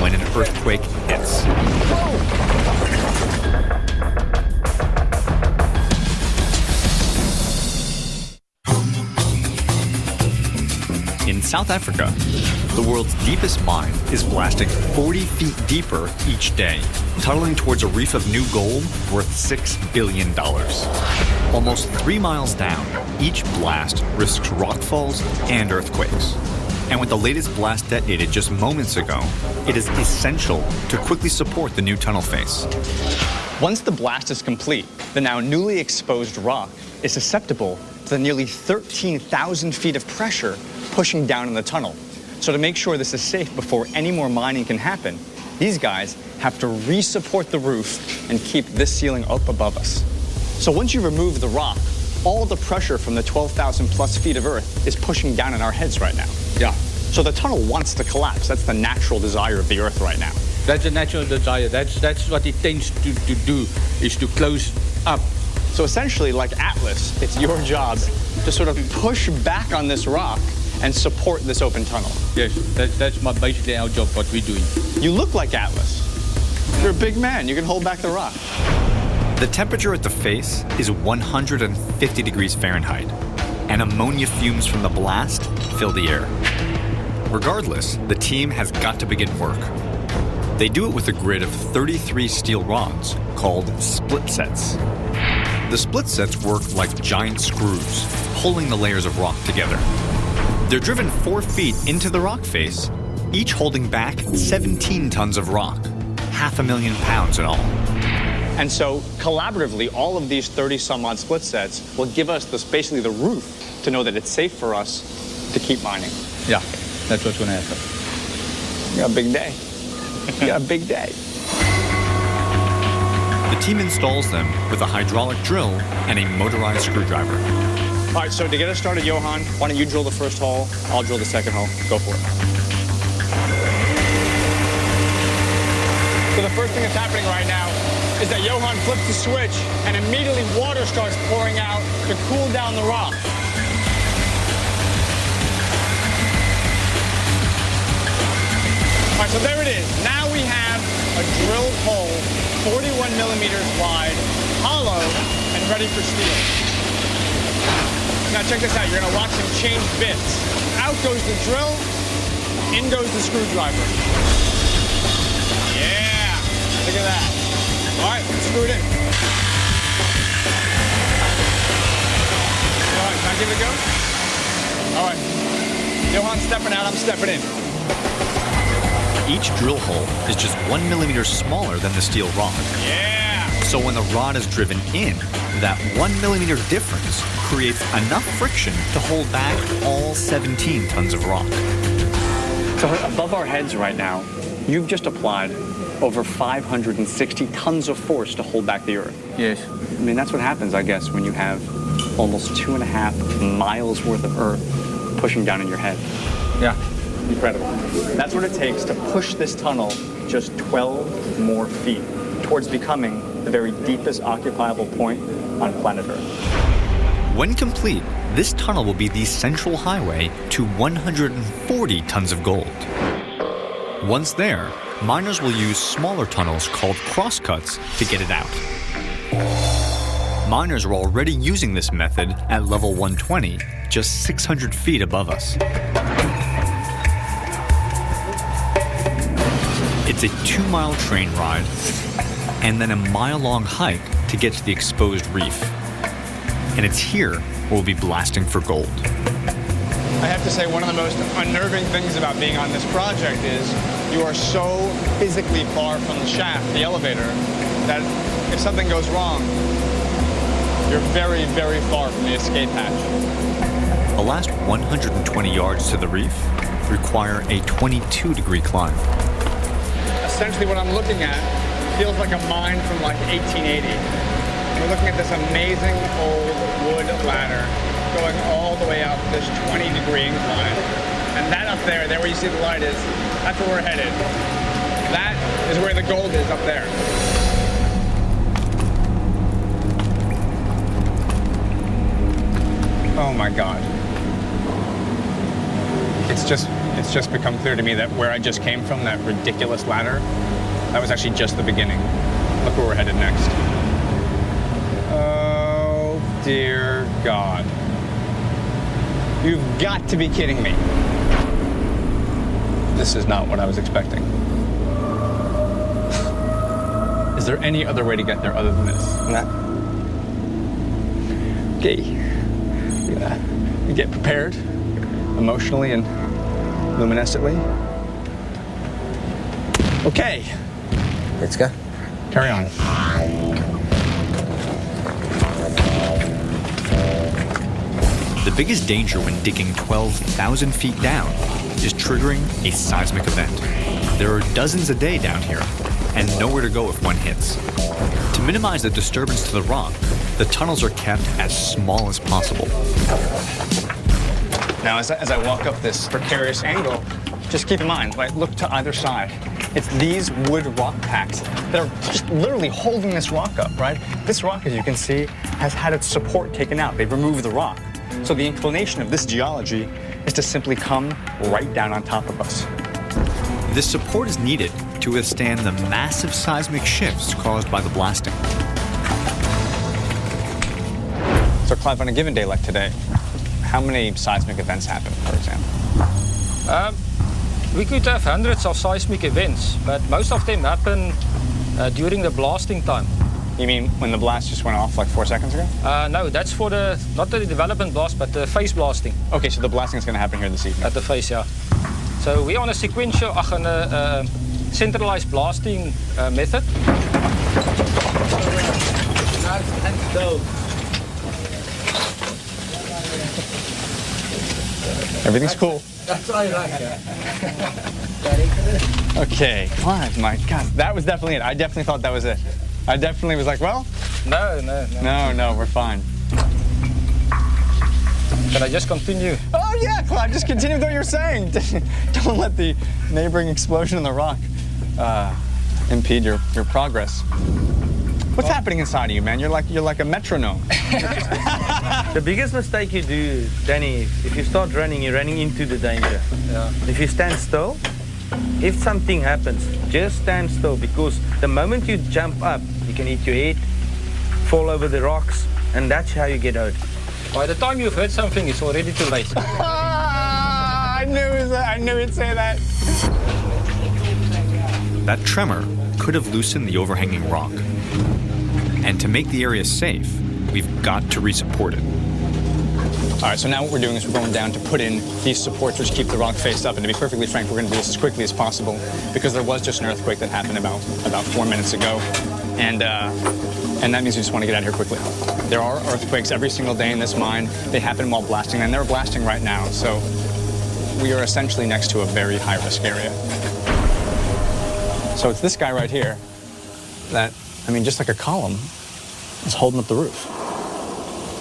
when an earthquake hits. In South Africa, the world's deepest mine is blasting 40 feet deeper each day, tunneling towards a reef of new gold worth $6 billion. Almost 3 miles down, each blast risks rockfalls and earthquakes. And with the latest blast detonated just moments ago, it is essential to quickly support the new tunnel face. Once the blast is complete, the now newly exposed rock is susceptible to the nearly 13,000 feet of pressure pushing down in the tunnel. So to make sure this is safe before any more mining can happen, these guys have to re-support the roof and keep this ceiling up above us. So once you remove the rock, all the pressure from the 12,000 plus feet of earth is pushing down on our heads right now. Yeah. So the tunnel wants to collapse. That's the natural desire of the earth right now. That's a natural desire. That's what it tends to do, is to close up. So essentially, like Atlas, it's your job to sort of push back on this rock and support this open tunnel. Yes, that's basically our job, what we're doing. You look like Atlas. You're a big man. You can hold back the rock. The temperature at the face is 150 degrees Fahrenheit, and ammonia fumes from the blast fill the air. Regardless, the team has got to begin work. They do it with a grid of 33 steel rods called split sets. The split sets work like giant screws, pulling the layers of rock together. They're driven 4 feet into the rock face, each holding back 17 tons of rock, 500,000 pounds in all. And so, collaboratively, all of these 30-some-odd split sets will give us basically the roof to know that it's safe for us to keep mining. Yeah, that's what's going to happen. You got a big day. You got a big day. The team installs them with a hydraulic drill and a motorized screwdriver. All right, so to get us started, Johan, why don't you drill the first hole? I'll drill the second hole. Go for it. So the first thing that's happening right now is that Johan flips the switch and immediately water starts pouring out to cool down the rock. All right, so there it is. Now we have a drilled hole, 41 millimeters wide, hollow, and ready for steel. Now check this out, you're gonna watch him change bits. Out goes the drill, in goes the screwdriver. Yeah, look at that. All right, let's screw it in. All right, can I give it a go? All right, Johan's stepping out, I'm stepping in. Each drill hole is just 1 millimeter smaller than the steel rod. Yeah! So when the rod is driven in, that 1 millimeter difference creates enough friction to hold back all 17 tons of rock. So above our heads right now, you've just applied over 560 tons of force to hold back the earth. Yes. I mean, that's what happens, I guess, when you have almost 2.5 miles worth of earth pushing down in your head. Yeah. Incredible. That's what it takes to push this tunnel just 12 more feet towards becoming the very deepest occupiable point on planet Earth. When complete, this tunnel will be the central highway to 140 tons of gold. Once there, miners will use smaller tunnels called crosscuts to get it out. Miners are already using this method at level 120, just 600 feet above us. It's a 2-mile train ride, and then a mile-long hike to get to the exposed reef. And it's here we'll be blasting for gold. I have to say, one of the most unnerving things about being on this project is you are so physically far from the shaft, the elevator, that if something goes wrong, you're very, very far from the escape hatch. The last 120 yards to the reef require a 22-degree climb. Essentially what I'm looking at feels like a mine from like 1880. We're looking at this amazing old wood ladder going all the way up this 20-degree incline. And that up there where you see the light is, that's where we're headed. That is where the gold is, up there. Oh my God. It's just it's just become clear to me that where I just came from, that ridiculous ladder, that was actually just the beginning. Look where we're headed next. Oh, dear God. You've got to be kidding me. This is not what I was expecting. Is there any other way to get there other than this? No. Okay. We get prepared emotionally and luminescently. Okay. Let's go. Carry on. The biggest danger when digging 12,000 feet down is triggering a seismic event. There are dozens a day down here, and nowhere to go if one hits. To minimize the disturbance to the rock, the tunnels are kept as small as possible. Now, as I walk up this precarious angle, just keep in mind, right, look to either side. It's these wood rock packs that are just literally holding this rock up, right? This rock, as you can see, has had its support taken out. They've removed the rock. So the inclination of this geology is to simply come right down on top of us. This support is needed to withstand the massive seismic shifts caused by the blasting. So, Clive, on a given day like today, how many seismic events happen, for example? We could have hundreds of seismic events, but most of them happen during the blasting time. You mean when the blast just went off like 4 seconds ago? No, that's for not the development blast, but the phase blasting. Okay, so the blasting is going to happen here this evening. At the phase, yeah. So we're on a sequential, centralized blasting method. Everything's cool. That's all I like. Okay, Clive, my God, that was definitely it. I definitely thought that was it. I definitely was like, well, No. no, we're fine. Can I just continue? Oh yeah, Clive, just continue with what you're saying. Don't let the neighboring explosion in the rock impede your progress. What's happening inside of you, man? You're like a metronome. The biggest mistake you do, Danny, if you start running, you're running into the danger. Yeah. If you stand still, if something happens, just stand still, because the moment you jump up, you can hit your head, fall over the rocks, and that's how you get hurt. By the time you've heard something, it's already too late. I knew he'd say that. That tremor could have loosened the overhanging rock. And to make the area safe, we've got to resupport it. All right, so now what we're doing is we're going down to put in these supports which keep the rock face up. And to be perfectly frank, we're going to do this as quickly as possible because there was just an earthquake that happened about 4 minutes ago. And that means we just want to get out of here quickly. There are earthquakes every single day in this mine. They happen while blasting, and they're blasting right now. So we are essentially next to a very high-risk area. So it's this guy right here that, I mean, just like a column, is holding up the roof.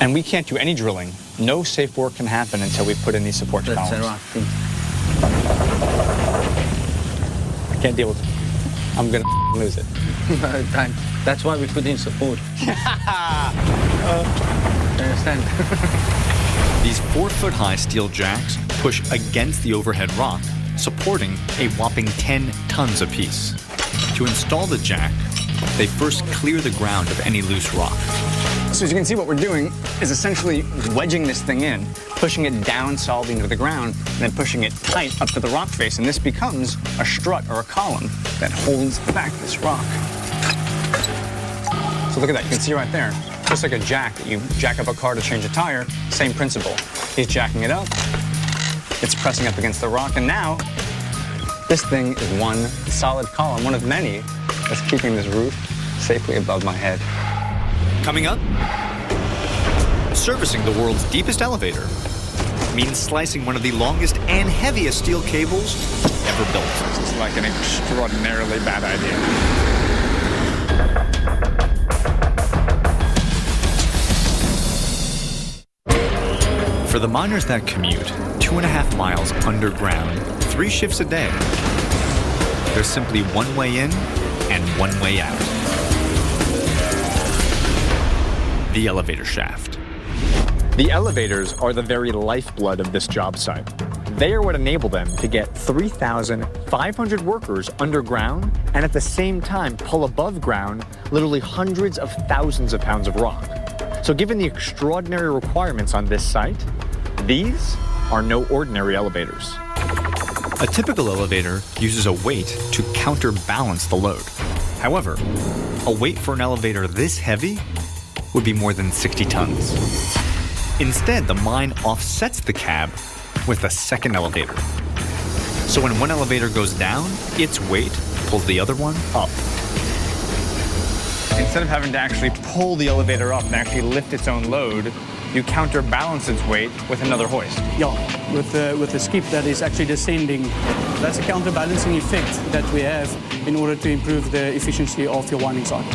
And we can't do any drilling. No safe work can happen until we put in these support columns. That's the right thing. I can't deal with it. I'm going to lose it. No, don't. That's why we put in support. Understand? These 4-foot-high steel jacks push against the overhead rock, supporting a whopping 10 tons apiece. To install the jack, they first clear the ground of any loose rock. So as you can see, what we're doing is essentially wedging this thing in, pushing it down solidly into the ground, and then pushing it tight up to the rock face. And this becomes a strut or a column that holds back this rock. So look at that, you can see right there, just like a jack that you jack up a car to change a tire, same principle. He's jacking it up, it's pressing up against the rock, and now this thing is one solid column, one of many, that's keeping this roof safely above my head. Coming up, servicing the world's deepest elevator means slicing one of the longest and heaviest steel cables ever built. This is like an extraordinarily bad idea. For the miners that commute 2.5 miles underground, 3 shifts a day, there's simply one way in and one way out. The elevator shaft. The elevators are the very lifeblood of this job site. They are what enable them to get 3,500 workers underground and at the same time pull above ground literally hundreds of thousands of pounds of rock. So given the extraordinary requirements on this site, these are no ordinary elevators. A typical elevator uses a weight to counterbalance the load. However, a weight for an elevator this heavy would be more than 60 tons. Instead, the mine offsets the cab with a second elevator. So when one elevator goes down, its weight pulls the other one up. Instead of having to actually pull the elevator up and actually lift its own load, you counterbalance its weight with another hoist. Yeah, with the skip that is actually descending. That's a counterbalancing effect that we have in order to improve the efficiency of your winding cycle.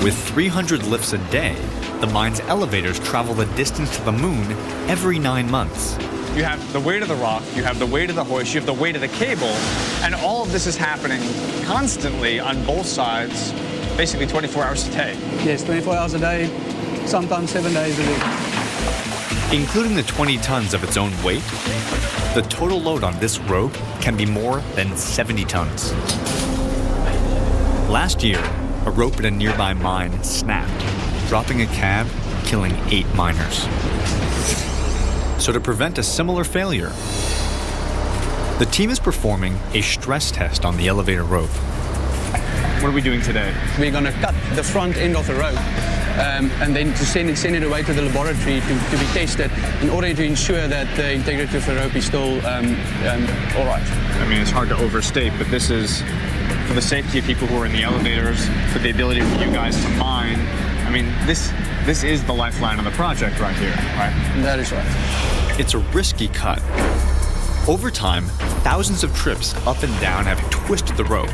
With 300 lifts a day, the mine's elevators travel the distance to the moon every 9 months. You have the weight of the rock, you have the weight of the hoist, you have the weight of the cable, and all of this is happening constantly on both sides, basically 24 hours a day. Yes, 24 hours a day, sometimes 7 days a week. Including the 20 tons of its own weight, the total load on this rope can be more than 70 tons. Last year, a rope at a nearby mine snapped, dropping a cab, killing 8 miners. So to prevent a similar failure, the team is performing a stress test on the elevator rope. What are we doing today? We're going to cut the front end of the rope and then to send it away to the laboratory to be tested in order to ensure that the integrity of the rope is still all right. I mean, it's hard to overstate, but this is for the safety of people who are in the elevators, for the ability for you guys to mine. I mean, this is the lifeline of the project right here, right? That is right. It's a risky cut. Over time, thousands of trips up and down have twisted the rope,